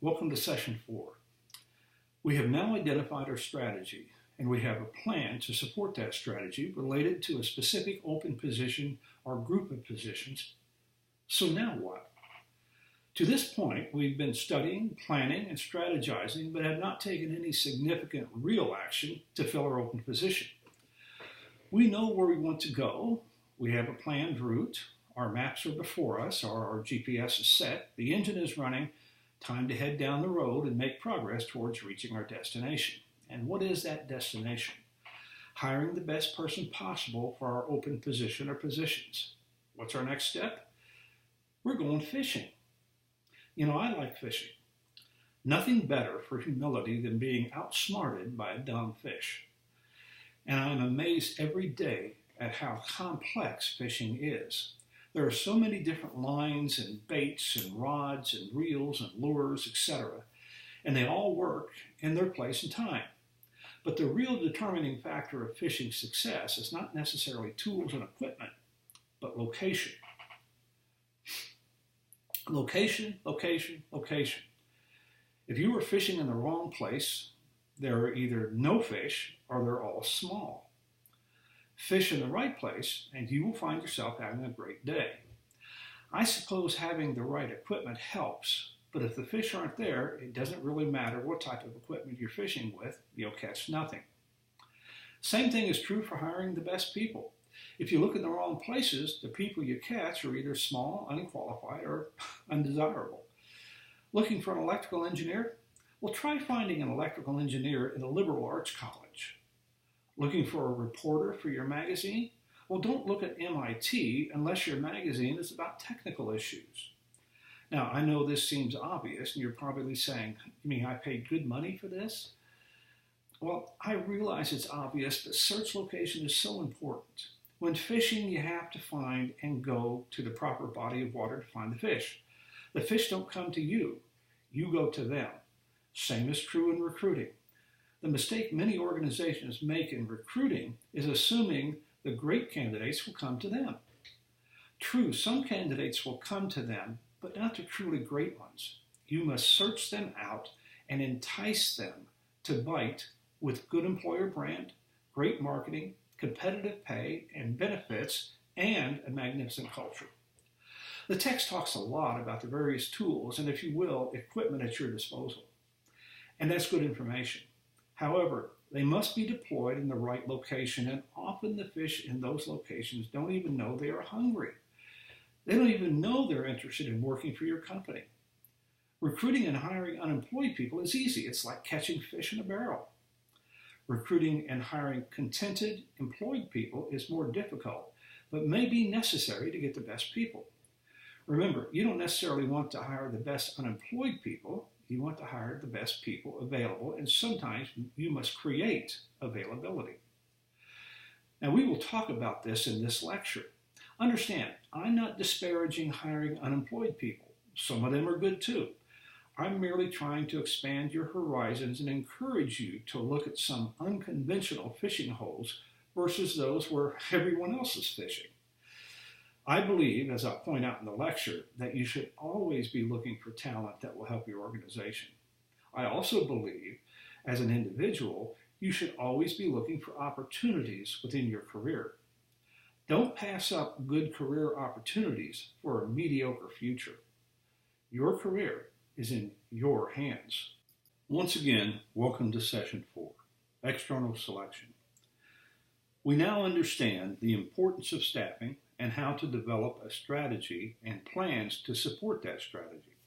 Welcome to Session 4. We have now identified our strategy, and we have a plan to support that strategy related to a specific open position or group of positions. So now what? To this point, we've been studying, planning, and strategizing, but have not taken any significant real action to fill our open position. We know where we want to go. We have a planned route. Our maps are before us, our GPS is set, the engine is running. Time to head down the road and make progress towards reaching our destination. And what is that destination? Hiring the best person possible for our open position or positions. What's our next step? We're going fishing. I like fishing. Nothing better for humility than being outsmarted by a dumb fish. And I'm amazed every day at how complex fishing is. There are so many different lines and baits and rods and reels and lures, etc. And they all work in their place and time. But the real determining factor of fishing success is not necessarily tools and equipment, but location. Location, location, location. If you are fishing in the wrong place, there are either no fish or they're all small. Fish in the right place, and you will find yourself having a great day. I suppose having the right equipment helps, but if the fish aren't there, it doesn't really matter what type of equipment you're fishing with, you'll catch nothing. Same thing is true for hiring the best people. If you look in the wrong places, the people you catch are either small, unqualified, or undesirable. Looking for an electrical engineer? Well, try finding an electrical engineer in a liberal arts college. Looking for a reporter for your magazine? Well, don't look at MIT unless your magazine is about technical issues. Now, I know this seems obvious, and you're probably saying, you mean I paid good money for this? Well, I realize it's obvious, but search location is so important. When fishing, you have to find and go to the proper body of water to find the fish. The fish don't come to you. You go to them. Same is true in recruiting. The mistake many organizations make in recruiting is assuming the great candidates will come to them. True, some candidates will come to them, but not the truly great ones. You must search them out and entice them to bite with good employer brand, great marketing, competitive pay and benefits, and a magnificent culture. The text talks a lot about the various tools and, if you will, equipment at your disposal. And that's good information. However, they must be deployed in the right location, and often the fish in those locations don't even know they are hungry. They don't even know they're interested in working for your company. Recruiting and hiring unemployed people is easy. It's like catching fish in a barrel. Recruiting and hiring contented, employed people is more difficult, but may be necessary to get the best people. Remember, you don't necessarily want to hire the best unemployed people. You want to hire the best people available, and sometimes you must create availability. Now, we will talk about this in this lecture. Understand, I'm not disparaging hiring unemployed people. Some of them are good too. I'm merely trying to expand your horizons and encourage you to look at some unconventional fishing holes versus those where everyone else is fishing. I believe, as I'll point out in the lecture, that you should always be looking for talent that will help your organization. I also believe, as an individual, you should always be looking for opportunities within your career. Don't pass up good career opportunities for a mediocre future. Your career is in your hands. Once again, welcome to Session 4, External Selection. We now understand the importance of staffing and how to develop a strategy and plans to support that strategy.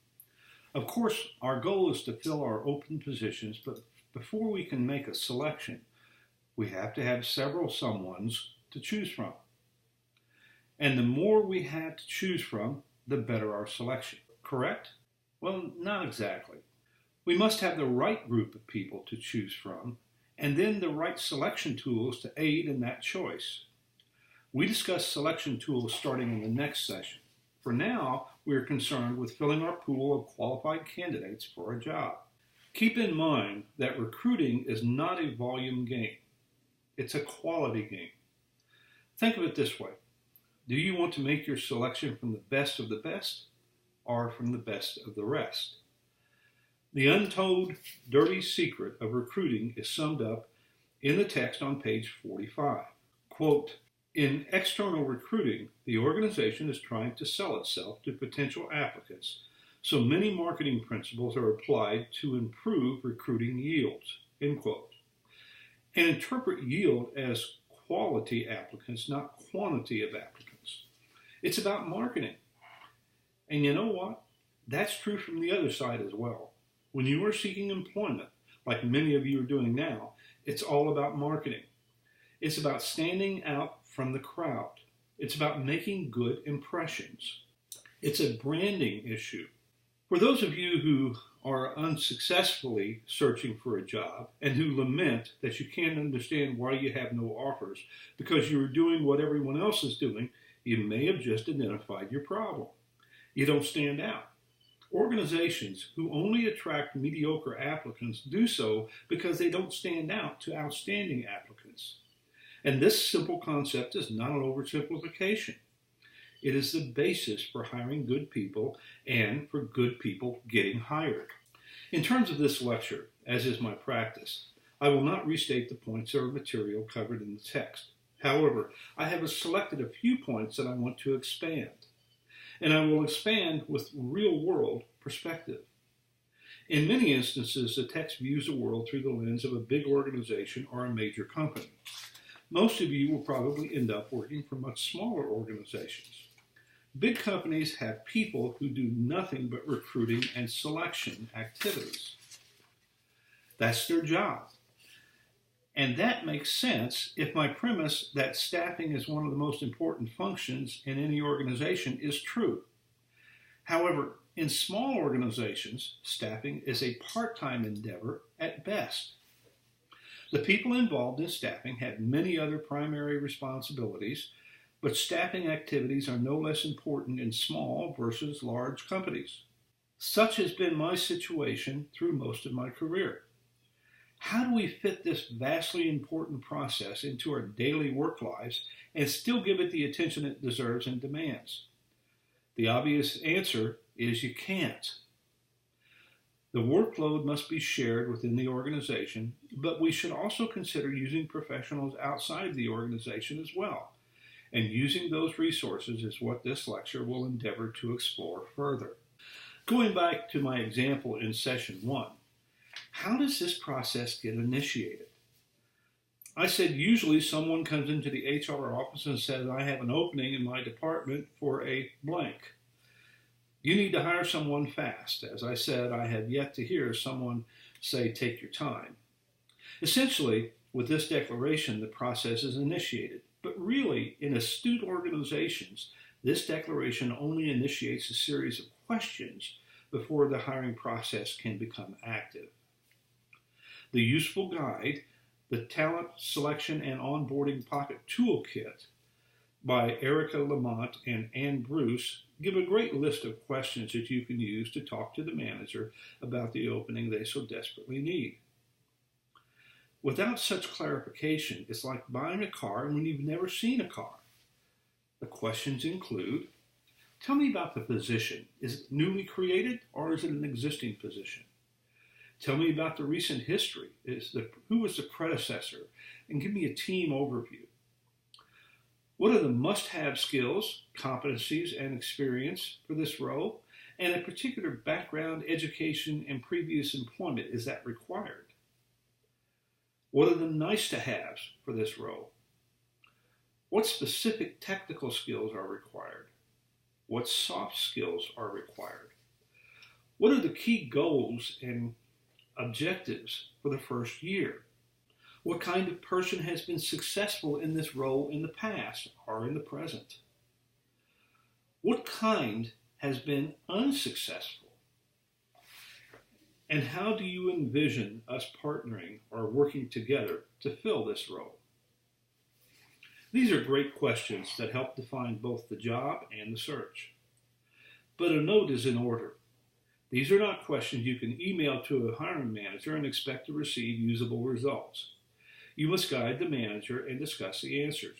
Of course, our goal is to fill our open positions, but before we can make a selection, we have to have several someones to choose from. And the more we have to choose from, the better our selection. Correct? Well, not exactly. We must have the right group of people to choose from, and then the right selection tools to aid in that choice. We discuss selection tools starting in the next session. For now, we are concerned with filling our pool of qualified candidates for a job. Keep in mind that recruiting is not a volume game. It's a quality game. Think of it this way. Do you want to make your selection from the best of the best or from the best of the rest? The untold dirty secret of recruiting is summed up in the text on page 45. Quote, in external recruiting, the organization is trying to sell itself to potential applicants, so many marketing principles are applied to improve recruiting yields, end quote. And interpret yield as quality applicants, not quantity of applicants. It's about marketing. And you know what? That's true from the other side as well. When you are seeking employment, like many of you are doing now, it's all about marketing. It's about standing out from the crowd. It's about making good impressions. It's a branding issue. For those of you who are unsuccessfully searching for a job and who lament that you can't understand why you have no offers because you're doing what everyone else is doing, you may have just identified your problem. You don't stand out. Organizations who only attract mediocre applicants do so because they don't stand out to outstanding applicants. And this simple concept is not an oversimplification. It is the basis for hiring good people and for good people getting hired. In terms of this lecture, as is my practice, I will not restate the points or material covered in the text. However, I have selected a few points that I want to expand. And I will expand with real-world perspective. In many instances, the text views the world through the lens of a big organization or a major company. Most of you will probably end up working for much smaller organizations. Big companies have people who do nothing but recruiting and selection activities. That's their job. And that makes sense if my premise that staffing is one of the most important functions in any organization is true. However, in small organizations, staffing is a part-time endeavor at best. The people involved in staffing have many other primary responsibilities, but staffing activities are no less important in small versus large companies. Such has been my situation through most of my career. How do we fit this vastly important process into our daily work lives and still give it the attention it deserves and demands? The obvious answer is you can't. The workload must be shared within the organization, but we should also consider using professionals outside the organization as well. And using those resources is what this lecture will endeavor to explore further. Going back to my example in session 1, how does this process get initiated? I said usually someone comes into the HR office and says, I have an opening in my department for a blank. You need to hire someone fast. As I said, I have yet to hear someone say, take your time. Essentially, with this declaration, the process is initiated. But really, in astute organizations, this declaration only initiates a series of questions before the hiring process can become active. The useful guide, the Talent Selection and Onboarding Pocket Toolkit by Erica Lamont and Ann Bruce, give a great list of questions that you can use to talk to the manager about the opening they so desperately need. Without such clarification, it's like buying a car when you've never seen a car. The questions include, tell me about the position. Is it newly created or is it an existing position? Tell me about the recent history. Who was the predecessor? And give me a team overview. What are the must-have skills, competencies, and experience for this role? And a particular background, education, and previous employment, is that required? What are the nice-to-haves for this role? What specific technical skills are required? What soft skills are required? What are the key goals and objectives for the first year? What kind of person has been successful in this role in the past or in the present? What kind has been unsuccessful? And how do you envision us partnering or working together to fill this role? These are great questions that help define both the job and the search. But a note is in order. These are not questions you can email to a hiring manager and expect to receive usable results. You must guide the manager and discuss the answers.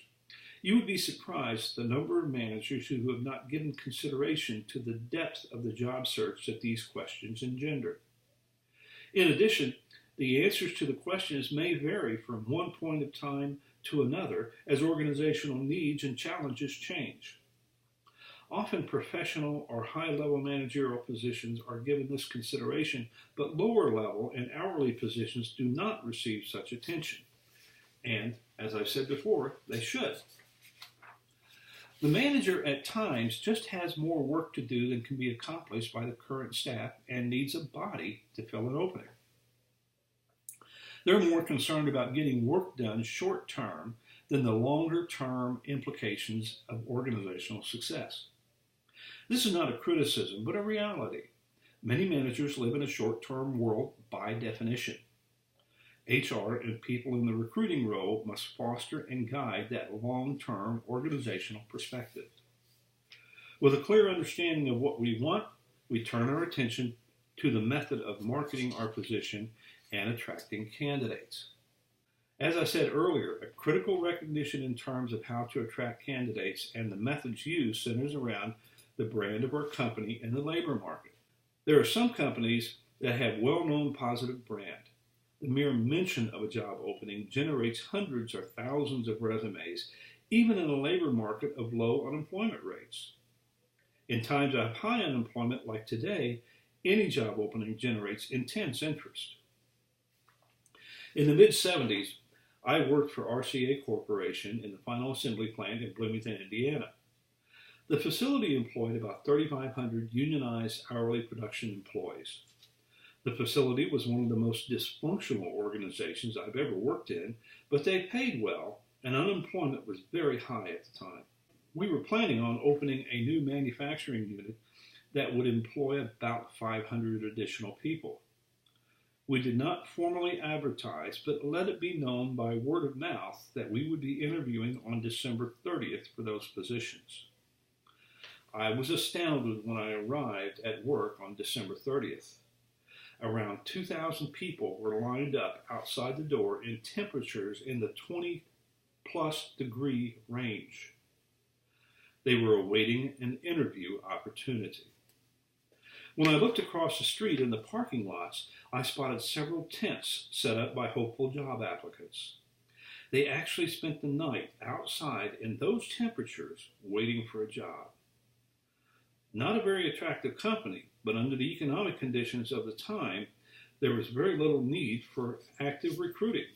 You would be surprised the number of managers who have not given consideration to the depth of the job search that these questions engender. In addition, the answers to the questions may vary from one point of time to another as organizational needs and challenges change. Often professional or high-level managerial positions are given this consideration, but lower-level and hourly positions do not receive such attention. And, as I've said before, they should. The manager at times just has more work to do than can be accomplished by the current staff and needs a body to fill an opening. They're more concerned about getting work done short term than the longer term implications of organizational success. This is not a criticism, but a reality. Many managers live in a short term world by definition. HR and people in the recruiting role must foster and guide that long-term organizational perspective. With a clear understanding of what we want, we turn our attention to the method of marketing our position and attracting candidates. As I said earlier, a critical recognition in terms of how to attract candidates and the methods used centers around the brand of our company in the labor market. There are some companies that have well-known positive brand. The mere mention of a job opening generates hundreds or thousands of resumes, even in a labor market of low unemployment rates. In times of high unemployment like today, any job opening generates intense interest. In the mid-70s, I worked for RCA Corporation in the final assembly plant in Bloomington, Indiana. The facility employed about 3,500 unionized hourly production employees. The facility was one of the most dysfunctional organizations I've ever worked in, but they paid well, and unemployment was very high at the time. We were planning on opening a new manufacturing unit that would employ about 500 additional people. We did not formally advertise, but let it be known by word of mouth that we would be interviewing on December 30th for those positions. I was astounded when I arrived at work on December 30th. Around 2,000 people were lined up outside the door in temperatures in the 20-plus degree range. They were awaiting an interview opportunity. When I looked across the street in the parking lots, I spotted several tents set up by hopeful job applicants. They actually spent the night outside in those temperatures waiting for a job. Not a very attractive company, but under the economic conditions of the time, there was very little need for active recruiting.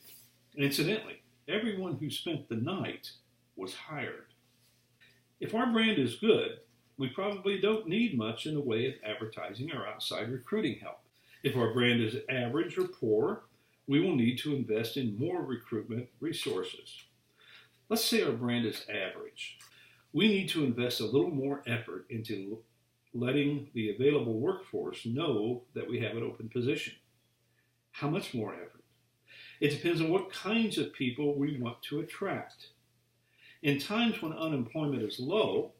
Incidentally, everyone who spent the night was hired. If our brand is good, we probably don't need much in the way of advertising or outside recruiting help. If our brand is average or poor, we will need to invest in more recruitment resources. Let's say our brand is average. We need to invest a little more effort into letting the available workforce know that we have an open position. How much more effort? It depends on what kinds of people we want to attract. In times when unemployment is low,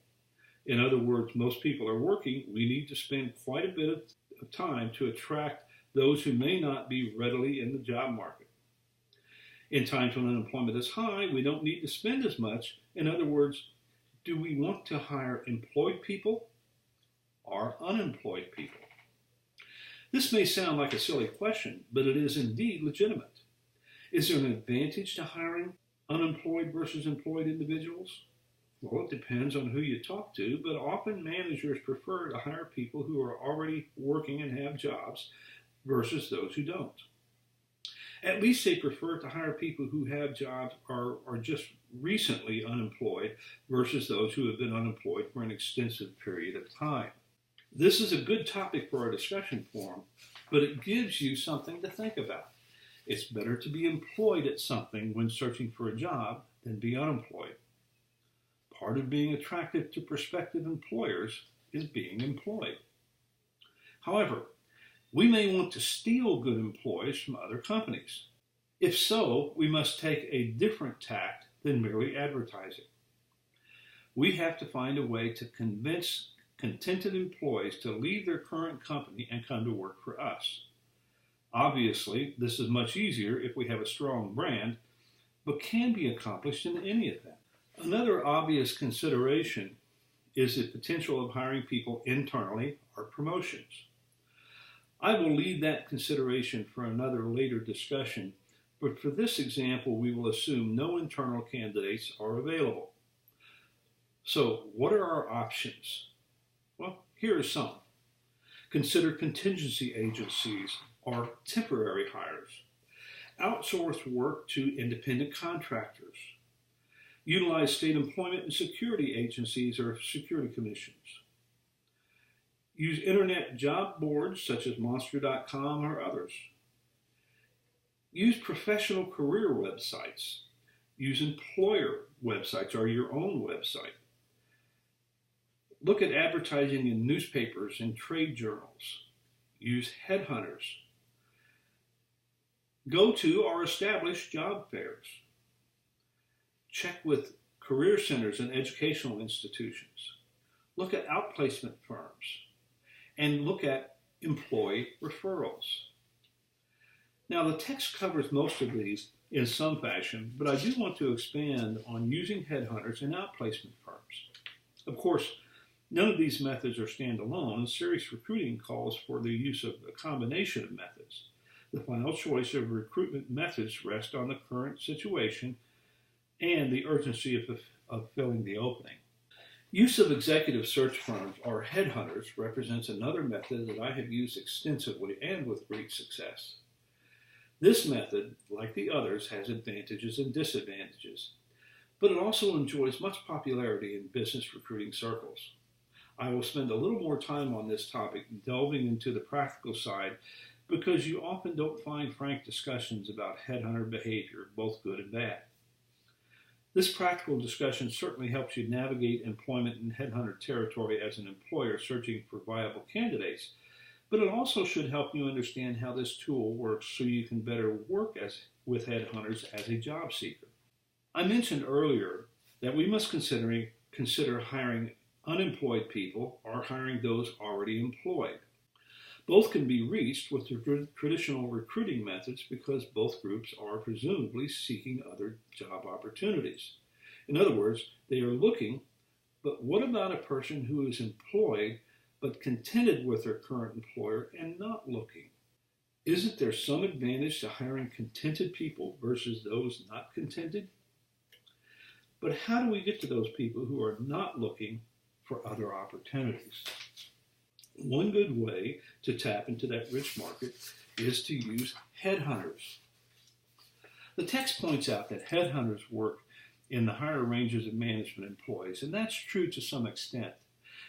in other words, most people are working, we need to spend quite a bit of time to attract those who may not be readily in the job market. In times when unemployment is high, we don't need to spend as much. In other words, do we want to hire employed people or unemployed people? This may sound like a silly question, but it is indeed legitimate. Is there an advantage to hiring unemployed versus employed individuals? Well, it depends on who you talk to, but often managers prefer to hire people who are already working and have jobs versus those who don't. At least they prefer to hire people who have jobs or are just recently unemployed versus those who have been unemployed for an extensive period of time. This is a good topic for our discussion forum, but it gives you something to think about. It's better to be employed at something when searching for a job than be unemployed. Part of being attractive to prospective employers is being employed. However, we may want to steal good employees from other companies. If so, we must take a different tack than merely advertising. We have to find a way to convince contented employees to leave their current company and come to work for us. Obviously, this is much easier if we have a strong brand, but can be accomplished in any event. Another obvious consideration is the potential of hiring people internally or promotions. I will leave that consideration for another later discussion, but for this example, we will assume no internal candidates are available. So, what are our options? Well, here are some. Consider contingency agencies or temporary hires. Outsource work to independent contractors. Utilize state employment and security agencies or security commissions. Use internet job boards such as monster.com or others. Use professional career websites. Use employer websites or your own website. Look at advertising in newspapers and trade journals. Use headhunters. Go to or establish job fairs. Check with career centers and educational institutions. Look at outplacement firms. And look at employee referrals. Now, the text covers most of these in some fashion, but I do want to expand on using headhunters and outplacement firms. Of course, none of these methods are standalone, and serious recruiting calls for the use of a combination of methods. The final choice of recruitment methods rests on the current situation and the urgency of filling the opening. Use of executive search firms or headhunters represents another method that I have used extensively and with great success. This method, like the others, has advantages and disadvantages, but it also enjoys much popularity in business recruiting circles. I will spend a little more time on this topic, delving into the practical side, because you often don't find frank discussions about headhunter behavior, both good and bad. This practical discussion certainly helps you navigate employment in headhunter territory as an employer searching for viable candidates, but it also should help you understand how this tool works so you can better work with headhunters as a job seeker. I mentioned earlier that we must consider hiring unemployed people or hiring those already employed. Both can be reached with the traditional recruiting methods because both groups are presumably seeking other job opportunities. In other words, they are looking, but what about a person who is employed but contented with their current employer and not looking? Isn't there some advantage to hiring contented people versus those not contented? But how do we get to those people who are not looking for other opportunities? One good way to tap into that rich market is to use headhunters. The text points out that headhunters work in the higher ranges of management employees, and that's true to some extent.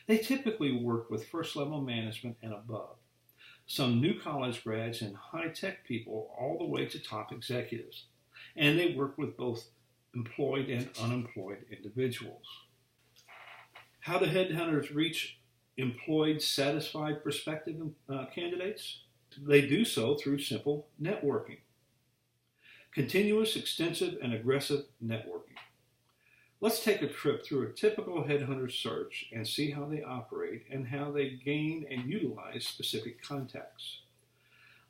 They typically work with first-level management and above, some new college grads and high-tech people all the way to top executives, and they work with both employed and unemployed individuals. How do headhunters reach employed, satisfied prospective candidates? They do so through simple networking. Continuous, extensive, and aggressive networking. Let's take a trip through a typical headhunter search and see how they operate and how they gain and utilize specific contacts.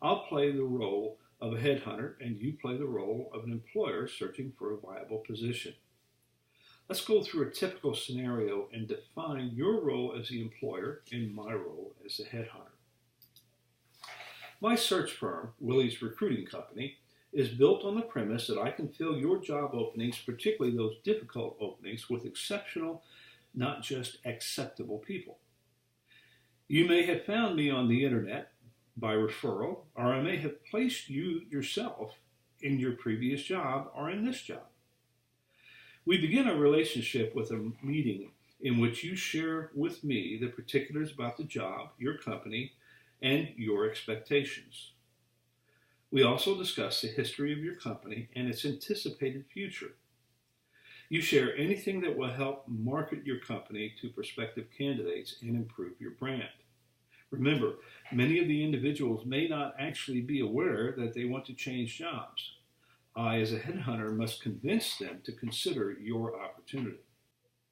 I'll play the role of a headhunter and you play the role of an employer searching for a viable position. Let's go through a typical scenario and define your role as the employer and my role as the headhunter. My search firm, Willie's Recruiting Company, is built on the premise that I can fill your job openings, particularly those difficult openings, with exceptional, not just acceptable people. You may have found me on the internet by referral, or I may have placed you yourself in your previous job or in this job. We begin a relationship with a meeting in which you share with me the particulars about the job, your company, and your expectations. We also discuss the history of your company and its anticipated future. You share anything that will help market your company to prospective candidates and improve your brand. Remember, many of the individuals may not actually be aware that they want to change jobs. I, as a headhunter, must convince them to consider your opportunity.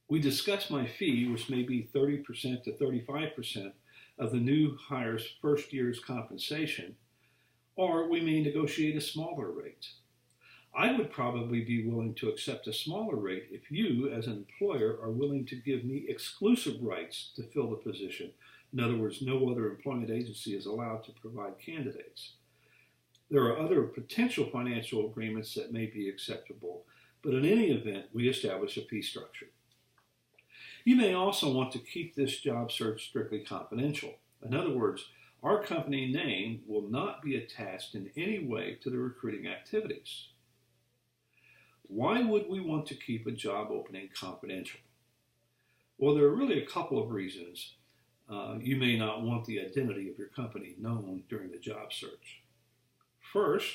We discuss my fee, which may be 30% to 35% of the new hire's first year's compensation, or we may negotiate a smaller rate. I would probably be willing to accept a smaller rate if you, as an employer, are willing to give me exclusive rights to fill the position, In other words, no other employment agency is allowed to provide candidates. There are other potential financial agreements that may be acceptable, but in any event, we establish a fee structure. You may also want to keep this job search strictly confidential. In other words, our company name will not be attached in any way to the recruiting activities. Why would we want to keep a job opening confidential? Well, there are really a couple of reasons you may not want the identity of your company known during the job search. First,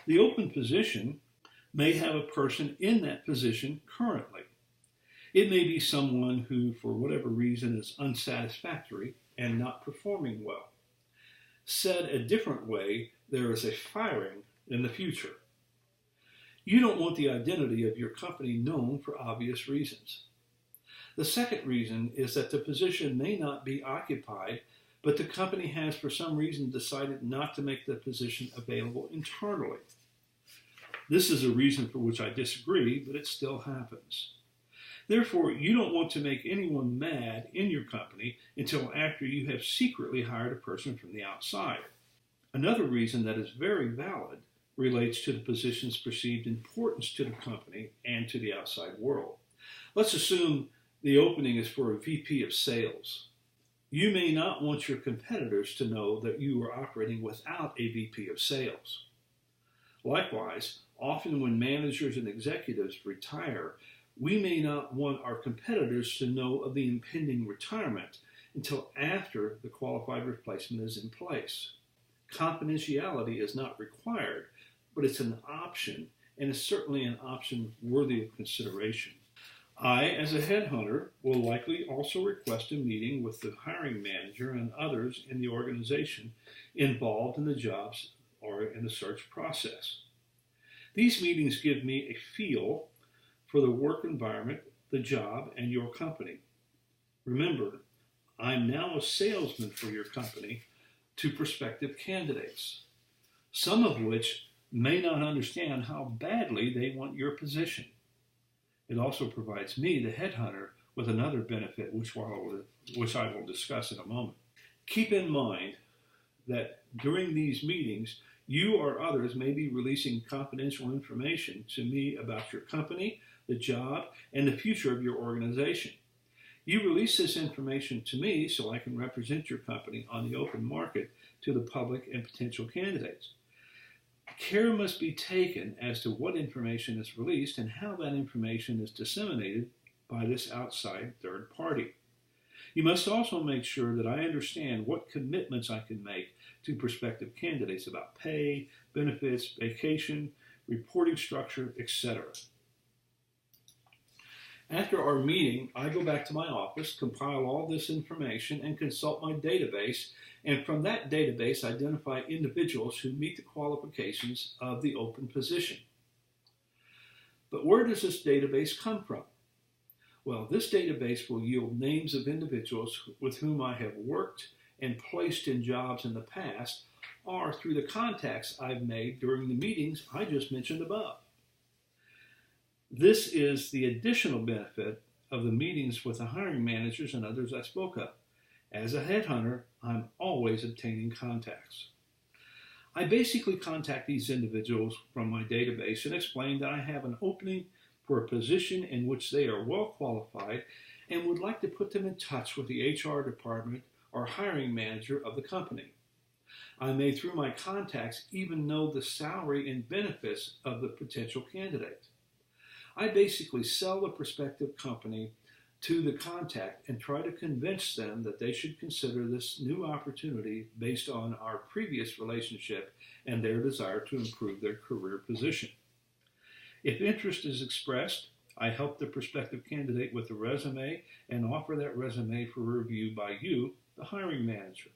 the open position may have a person in that position currently. It may be someone who, for whatever reason, is unsatisfactory and not performing well. Said a different way, there is a firing in the future. You don't want the identity of your company known for obvious reasons. The second reason is that the position may not be occupied, but the company has for some reason decided not to make the position available internally. This is a reason for which I disagree, but it still happens. Therefore, you don't want to make anyone mad in your company until after you have secretly hired a person from the outside. Another reason that is very valid relates to the position's perceived importance to the company and to the outside world. Let's assume the opening is for a VP of sales. You may not want your competitors to know that you are operating without a VP of sales. Likewise, often when managers and executives retire, we may not want our competitors to know of the impending retirement until after the qualified replacement is in place. Confidentiality is not required, but it's an option, and is certainly an option worthy of consideration. I, as a headhunter, will likely also request a meeting with the hiring manager and others in the organization involved in the jobs or in the search process. These meetings give me a feel for the work environment, the job, and your company. Remember, I'm now a salesman for your company to prospective candidates, some of which may not understand how badly they want your position. It also provides me, the headhunter, with another benefit, which I will discuss in a moment. Keep in mind that during these meetings, you or others may be releasing confidential information to me about your company, the job, and the future of your organization. You release this information to me so I can represent your company on the open market to the public and potential candidates. Care must be taken as to what information is released and how that information is disseminated by this outside third party. You must also make sure that I understand what commitments I can make to prospective candidates about pay, benefits, vacation, reporting structure, etc. After our meeting, I go back to my office, compile all this information, and consult my database, and from that database identify individuals who meet the qualifications of the open position. But where does this database come from? Well, this database will yield names of individuals with whom I have worked and placed in jobs in the past, or through the contacts I've made during the meetings I just mentioned above. This is the additional benefit of the meetings with the hiring managers and others I spoke of. As a headhunter, I'm always obtaining contacts. I basically contact these individuals from my database and explain that I have an opening for a position in which they are well qualified and would like to put them in touch with the HR department or hiring manager of the company. I may, through my contacts, even know the salary and benefits of the potential candidate. I basically sell the prospective company to the contact and try to convince them that they should consider this new opportunity based on our previous relationship and their desire to improve their career position. If interest is expressed, I help the prospective candidate with a resume and offer that resume for review by you, the hiring manager.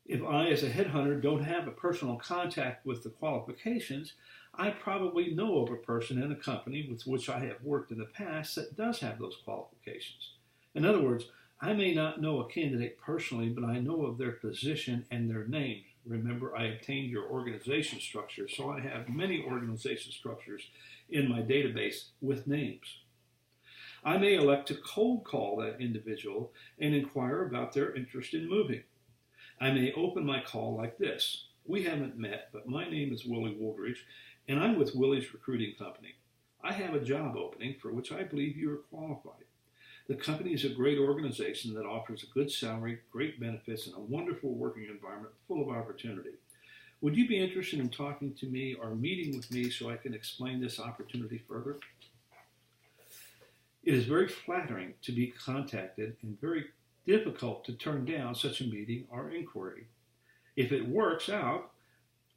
If I, as a headhunter, don't have a personal contact with the qualifications, I probably know of a person in a company with which I have worked in the past that does have those qualifications. In other words, I may not know a candidate personally, but I know of their position and their name. Remember, I obtained your organization structure, so I have many organization structures in my database with names. I may elect to cold call that individual and inquire about their interest in moving. I may open my call like this. We haven't met, but my name is Willie Woolridge, and I'm with Willie's Recruiting Company. I have a job opening for which I believe you are qualified. The company is a great organization that offers a good salary, great benefits, and a wonderful working environment full of opportunity. Would you be interested in talking to me or meeting with me so I can explain this opportunity further? It is very flattering to be contacted and very difficult to turn down such a meeting or inquiry. If it works out,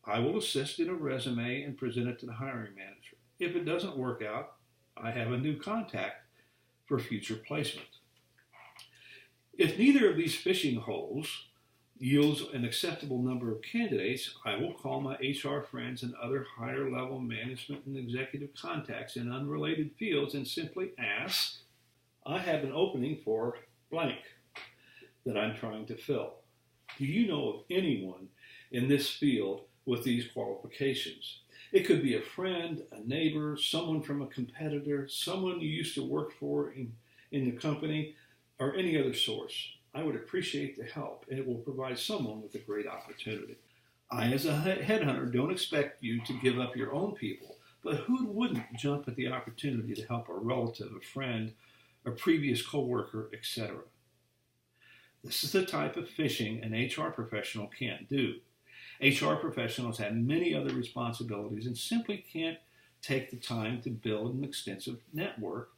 I will assist in a resume and present it to the hiring manager. If it doesn't work out, I have a new contact for future placement. If neither of these fishing holes yields an acceptable number of candidates, I will call my HR friends and other higher level management and executive contacts in unrelated fields and simply ask, I have an opening for blank that I'm trying to fill. Do you know of anyone in this field with these qualifications? It could be a friend, a neighbor, someone from a competitor, someone you used to work for in the company, or any other source. I would appreciate the help, and it will provide someone with a great opportunity. I, as a headhunter, don't expect you to give up your own people, but who wouldn't jump at the opportunity to help a relative, a friend, a previous coworker, etc.? This is the type of fishing an HR professional can't do. HR professionals have many other responsibilities and simply can't take the time to build an extensive network.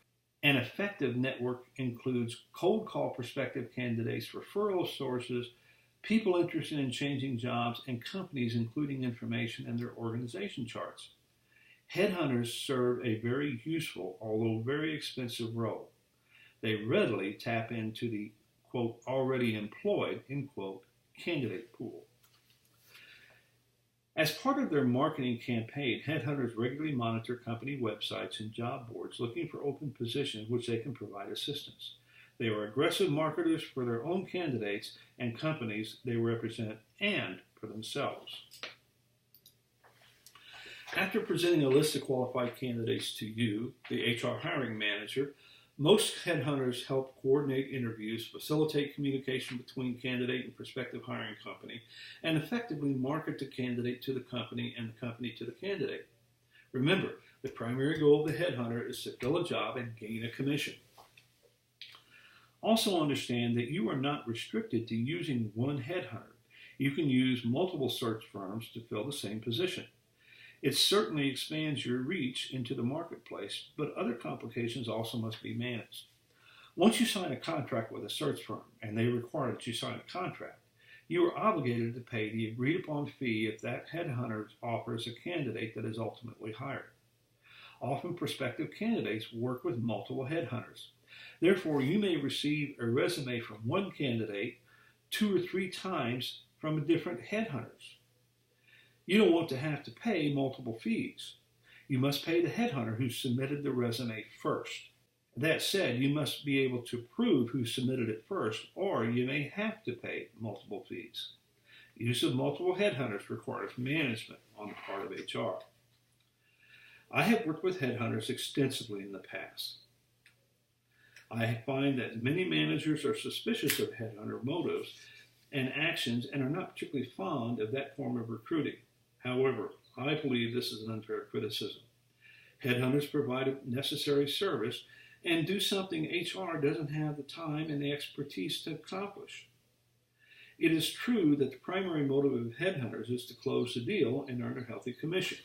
An effective network includes cold call prospective candidates, referral sources, people interested in changing jobs, and companies including information in their organization charts. Headhunters serve a very useful, although very expensive role. They readily tap into the, quote, already employed, end quote, candidate pool. As part of their marketing campaign, headhunters regularly monitor company websites and job boards looking for open positions which they can provide assistance. They are aggressive marketers for their own candidates and companies they represent and for themselves. After presenting a list of qualified candidates to you, the HR hiring manager, most headhunters help coordinate interviews, facilitate communication between candidate and prospective hiring company, and effectively market the candidate to the company and the company to the candidate. Remember, the primary goal of the headhunter is to fill a job and gain a commission. Also understand that you are not restricted to using one headhunter. You can use multiple search firms to fill the same position. It certainly expands your reach into the marketplace, but other complications also must be managed. Once you sign a contract with a search firm, and they require that you sign a contract, you are obligated to pay the agreed-upon fee if that headhunter offers a candidate that is ultimately hired. Often prospective candidates work with multiple headhunters. Therefore, you may receive a resume from one candidate 2 or 3 times from different headhunters. You don't want to have to pay multiple fees. You must pay the headhunter who submitted the resume first. That said, you must be able to prove who submitted it first, or you may have to pay multiple fees. Use of multiple headhunters requires management on the part of HR. I have worked with headhunters extensively in the past. I find that many managers are suspicious of headhunter motives and actions and are not particularly fond of that form of recruiting. However, I believe this is an unfair criticism. Headhunters provide a necessary service and do something HR doesn't have the time and the expertise to accomplish. It is true that the primary motive of headhunters is to close the deal and earn a healthy commission.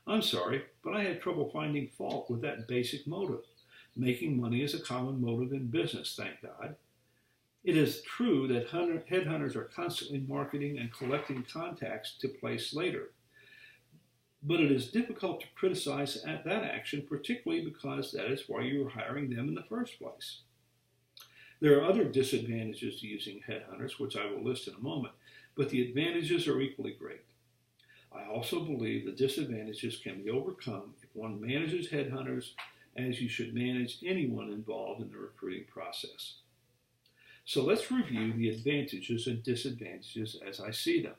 I'm sorry, but I had trouble finding fault with that basic motive. Making money is a common motive in business, thank God. It is true that headhunters are constantly marketing and collecting contacts to place later. But it is difficult to criticize that action, particularly because that is why you are hiring them in the first place. There are other disadvantages to using headhunters, which I will list in a moment, but the advantages are equally great. I also believe the disadvantages can be overcome if one manages headhunters as you should manage anyone involved in the recruiting process. So let's review the advantages and disadvantages as I see them.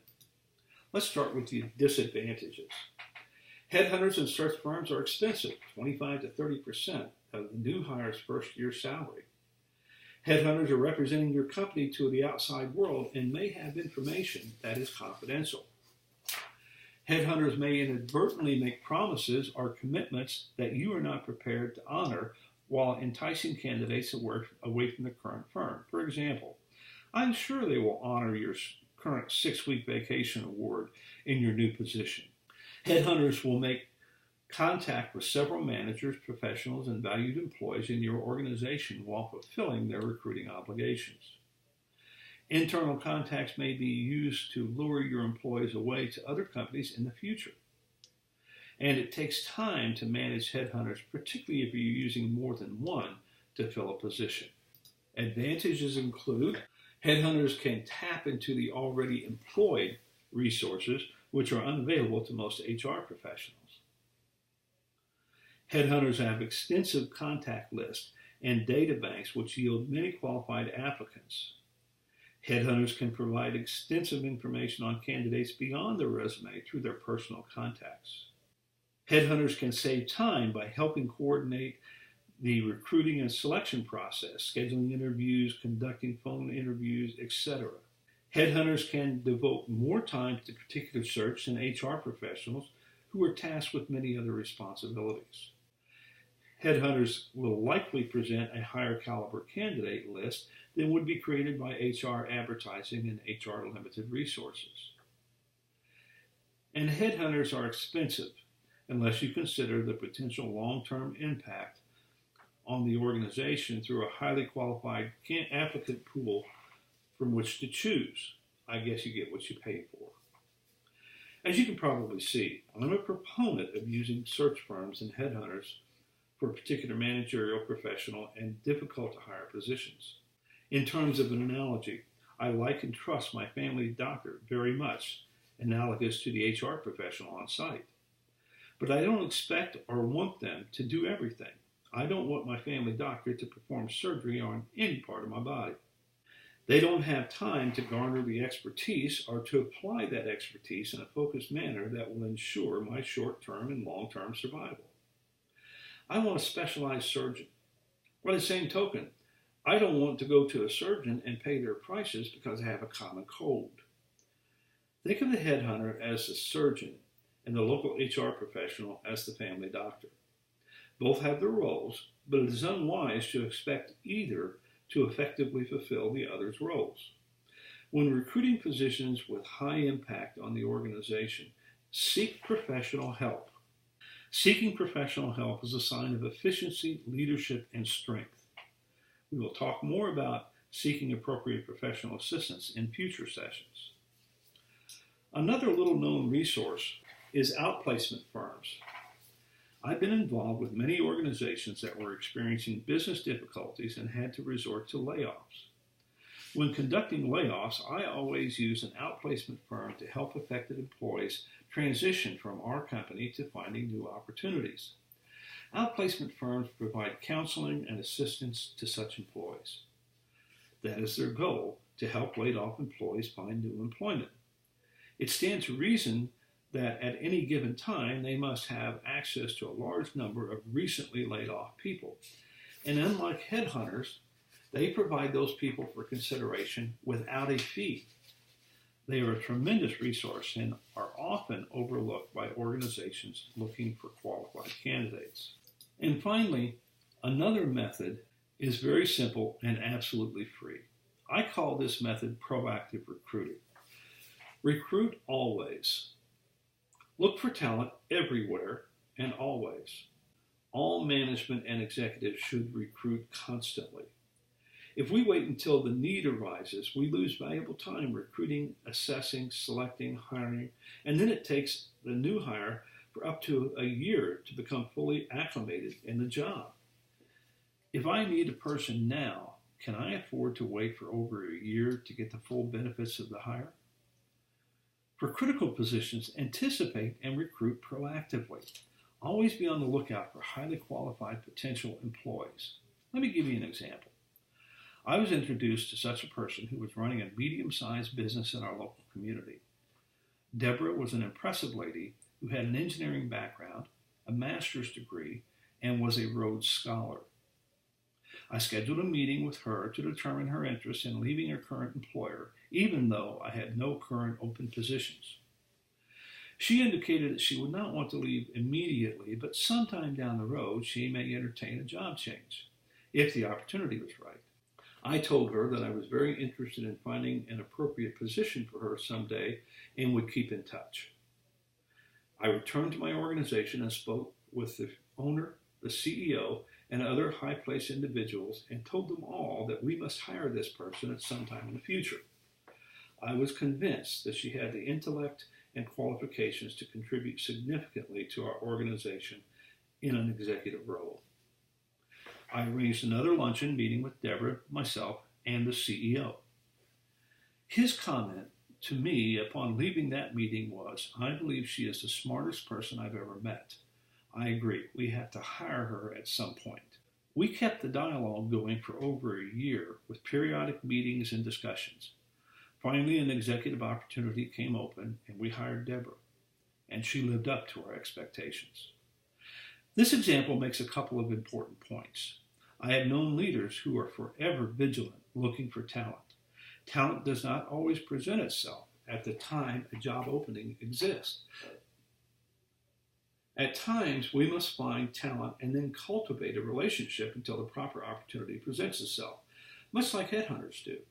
Let's start with the disadvantages. Headhunters and search firms are expensive, 25 to 30% of the new hire's first year salary. Headhunters are representing your company to the outside world and may have information that is confidential. Headhunters may inadvertently make promises or commitments that you are not prepared to honor while enticing candidates away from the current firm. For example, I'm sure they will honor your current 6-week vacation award in your new position. Headhunters will make contact with several managers, professionals, and valued employees in your organization while fulfilling their recruiting obligations. Internal contacts may be used to lure your employees away to other companies in the future. And it takes time to manage headhunters, particularly if you're using more than one to fill a position. Advantages include headhunters can tap into the already employed resources, which are unavailable to most HR professionals. Headhunters have extensive contact lists and data banks which yield many qualified applicants. Headhunters can provide extensive information on candidates beyond their resume through their personal contacts. Headhunters can save time by helping coordinate the recruiting and selection process, scheduling interviews, conducting phone interviews, etc. Headhunters can devote more time to particular search than HR professionals who are tasked with many other responsibilities. Headhunters will likely present a higher caliber candidate list than would be created by HR advertising and HR limited resources. And headhunters are expensive unless you consider the potential long-term impact on the organization through a highly qualified applicant pool from which to choose. I guess you get what you pay for. As you can probably see, I'm a proponent of using search firms and headhunters for particular managerial, professional, and difficult to hire positions. In terms of an analogy, I like and trust my family doctor very much, analogous to the HR professional on site. But I don't expect or want them to do everything. I don't want my family doctor to perform surgery on any part of my body. They don't have time to garner the expertise or to apply that expertise in a focused manner that will ensure my short-term and long-term survival. I want a specialized surgeon. By the same token, I don't want to go to a surgeon and pay their prices because I have a common cold. Think of the headhunter as the surgeon and the local HR professional as the family doctor. Both have their roles, but it is unwise to expect either to effectively fulfill the other's roles. When recruiting positions with high impact on the organization, seek professional help. Seeking professional help is a sign of efficiency, leadership, and strength. We will talk more about seeking appropriate professional assistance in future sessions. Another little-known resource is outplacement firms. I've been involved with many organizations that were experiencing business difficulties and had to resort to layoffs. When conducting layoffs, I always use an outplacement firm to help affected employees transition from our company to finding new opportunities. Outplacement firms provide counseling and assistance to such employees. That is their goal, to help laid-off employees find new employment. It stands to reason that at any given time they must have access to a large number of recently laid-off people. And unlike headhunters, they provide those people for consideration without a fee. They are a tremendous resource and are often overlooked by organizations looking for qualified candidates. And finally, another method is very simple and absolutely free. I call this method proactive recruiting. Recruit always. Look for talent everywhere and always. All management and executives should recruit constantly. If we wait until the need arises, we lose valuable time recruiting, assessing, selecting, hiring, and then it takes the new hire for up to a year to become fully acclimated in the job. If I need a person now, can I afford to wait for over a year to get the full benefits of the hire? For critical positions, anticipate and recruit proactively. Always be on the lookout for highly qualified potential employees. Let me give you an example. I was introduced to such a person who was running a medium-sized business in our local community. Deborah was an impressive lady who had an engineering background, a master's degree, and was a Rhodes Scholar. I scheduled a meeting with her to determine her interest in leaving her current employer, even though I had no current open positions. She indicated that she would not want to leave immediately, but sometime down the road she may entertain a job change, if the opportunity was right. I told her that I was very interested in finding an appropriate position for her someday and would keep in touch. I returned to my organization and spoke with the owner, the CEO, and other high-placed individuals and told them all that we must hire this person at some time in the future. I was convinced that she had the intellect and qualifications to contribute significantly to our organization in an executive role. I arranged another luncheon meeting with Deborah, myself, and the CEO. His comment to me upon leaving that meeting was, "I believe she is the smartest person I've ever met. I agree, we have to hire her at some point." We kept the dialogue going for over a year with periodic meetings and discussions. Finally, an executive opportunity came open and we hired Deborah, and she lived up to our expectations. This example makes a couple of important points. I have known leaders who are forever vigilant looking for talent. Talent does not always present itself at the time a job opening exists. At times, we must find talent and then cultivate a relationship until the proper opportunity presents itself, much like headhunters do.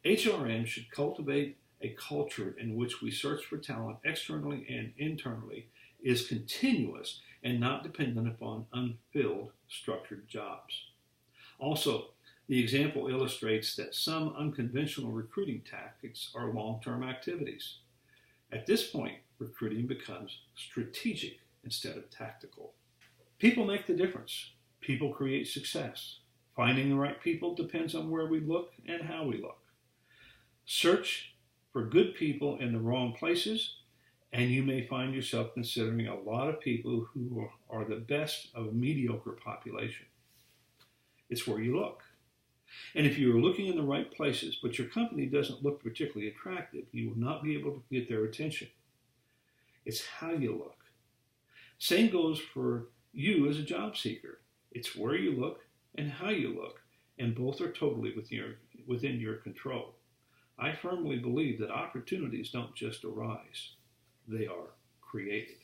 HRM should cultivate a culture in which we search for talent externally and internally is continuous and not dependent upon unfilled structured jobs. Also, the example illustrates that some unconventional recruiting tactics are long-term activities. At this point, recruiting becomes strategic instead of tactical. People make the difference. People create success. Finding the right people depends on where we look and how we look. Search for good people in the wrong places, and you may find yourself considering a lot of people who are the best of a mediocre population. It's where you look. And if you are looking in the right places, but your company doesn't look particularly attractive, you will not be able to get their attention. It's how you look. Same goes for you as a job seeker. It's where you look and how you look, and both are totally within your control. I firmly believe that opportunities don't just arise, they are created.